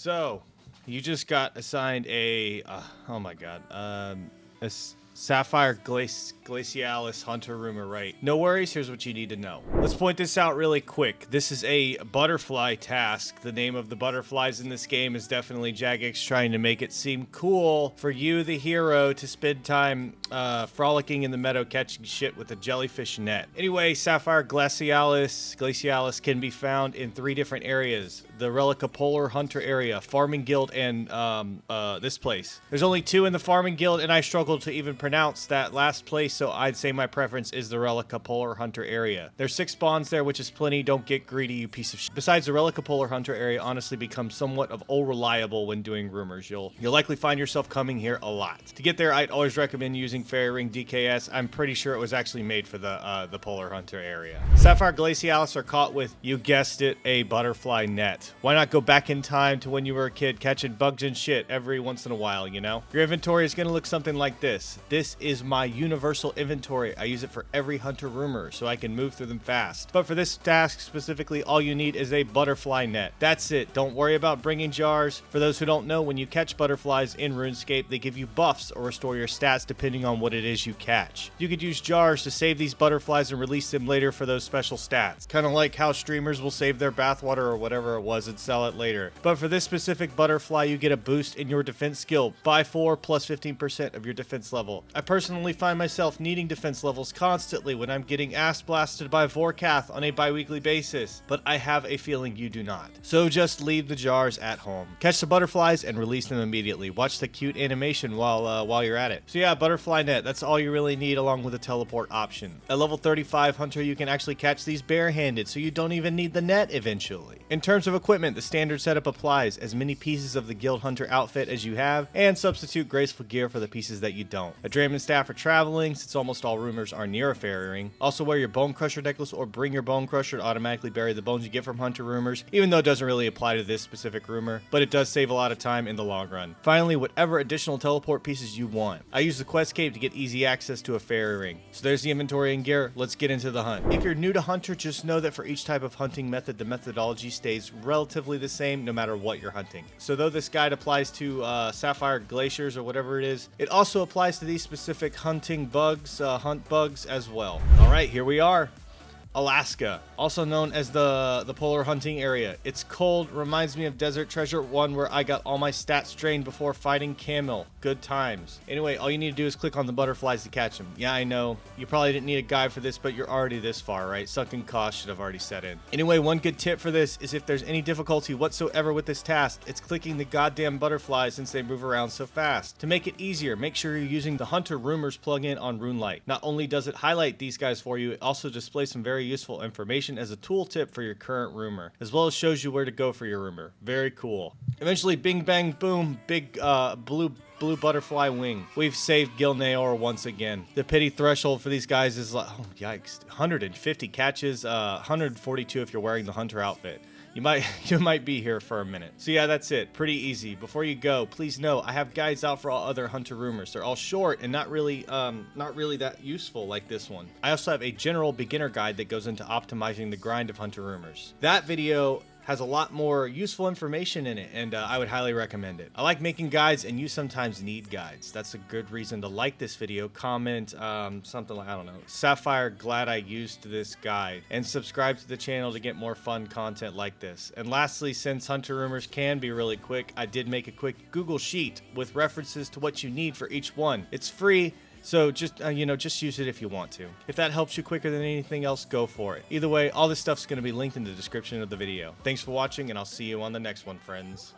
So, you just got assigned a, oh my god, Sapphire Glacialis Hunter Rumor, right? No worries, here's what you need to know. Let's point this out really quick. This is a butterfly task. The name of the butterflies in this game is definitely Jagex trying to make it seem cool for you, the hero, to spend time frolicking in the meadow catching shit with a jellyfish net. Anyway, Sapphire Glacialis can be found in 3 different areas. The Relica Polar Hunter area, Farming Guild, and this place. There's only 2 in the Farming Guild, and I struggled to even pronounce that last place, so I'd say my preference is the Relica Polar Hunter area. There's 6 spawns there, which is plenty. Don't get greedy, you piece of shit. Besides, the Relica Polar Hunter area honestly becomes somewhat of reliable when doing rumors. You'll likely find yourself coming here a lot. To get there, I'd always recommend using Fairy Ring DKS. I'm pretty sure it was actually made for the Polar Hunter area. Sapphire Glacialis are caught with, you guessed it, a butterfly net. Why not go back in time to when you were a kid catching bugs and shit every once in a while, you know? Your inventory is going to look something like this. This is my universal inventory. I use it for every hunter rumor so I can move through them fast. But for this task specifically, all you need is a butterfly net. That's it. Don't worry about bringing jars. For those who don't know, when you catch butterflies in RuneScape, they give you buffs or restore your stats depending on what it is you catch. You could use jars to save these butterflies and release them later for those special stats. Kind of like how streamers will save their bathwater or whatever it was and sell it later. But for this specific butterfly, you get a boost in your defense skill by 4 plus 15% of your defense level. I personally find myself needing defense levels constantly when I'm getting ass blasted by Vorkath on a bi-weekly basis, but I have a feeling you do not. So just leave the jars at home. Catch the butterflies and release them immediately. Watch the cute animation while you're at it. So yeah, butterfly net, that's all you really need along with a teleport option. At level 35 Hunter, you can actually catch these barehanded, so you don't even need the net eventually. In terms of equipment, the standard setup applies. As many pieces of the Guild Hunter outfit as you have, and substitute graceful gear for the pieces that you don't. A Draymond staff for traveling, since almost all rumors are near a fairy ring. Also wear your Bone Crusher necklace or bring your Bone Crusher to automatically bury the bones you get from Hunter rumors, even though it doesn't really apply to this specific rumor, but it does save a lot of time in the long run. Finally, whatever additional teleport pieces you want. I use the quest cape to get easy access to a fairy ring. So there's the inventory and gear. Let's get into the hunt. If you're new to Hunter, just know that for each type of hunting method, the methodology stays relatively the same no matter what you're hunting. So though this guide applies to Sapphire Glaciers or whatever it is, it also applies to these specific hunting bugs, hunt bugs as well. All right, here we are. Alaska, also known as the polar hunting area. It's cold, reminds me of Desert Treasure 1 where I got all my stats drained before fighting Camel. Good times. Anyway, all you need to do is click on the butterflies to catch them. Yeah, I know. You probably didn't need a guide for this, but you're already this far, right? Sunken cost should have already set in. Anyway, one good tip for this is if there's any difficulty whatsoever with this task, it's clicking the goddamn butterflies since they move around so fast. To make it easier, make sure you're using the Hunter Rumors plugin on Moonlight. Not only does it highlight these guys for you, it also displays some very useful information as a tooltip for your current rumor, as well as shows you where to go for your rumor. Very cool. Eventually, bing bang boom, big blue butterfly wing. We've saved Gil Naor once again. The pity threshold for these guys is like, oh yikes, 150 catches, 142 if you're wearing the hunter outfit. You might be here for a minute. So yeah, that's it. Pretty easy. Before you go, please know I have guides out for all other hunter rumors. They're all short and not really that useful like this one. I also have a general beginner guide that goes into optimizing the grind of hunter rumors. That video has a lot more useful information in it, and I would highly recommend it. I like making guides, and you sometimes need guides. That's a good reason to like this video, comment something like, I don't know, Sapphire, glad I used this guide, and subscribe to the channel to get more fun content like this. And lastly, since hunter rumors can be really quick, I did make a quick Google Sheet with references to what you need for each one. It's free. So just use it if you want to. If that helps you quicker than anything else, go for it. Either way, all this stuff's going to be linked in the description of the video. Thanks for watching, and I'll see you on the next one, friends.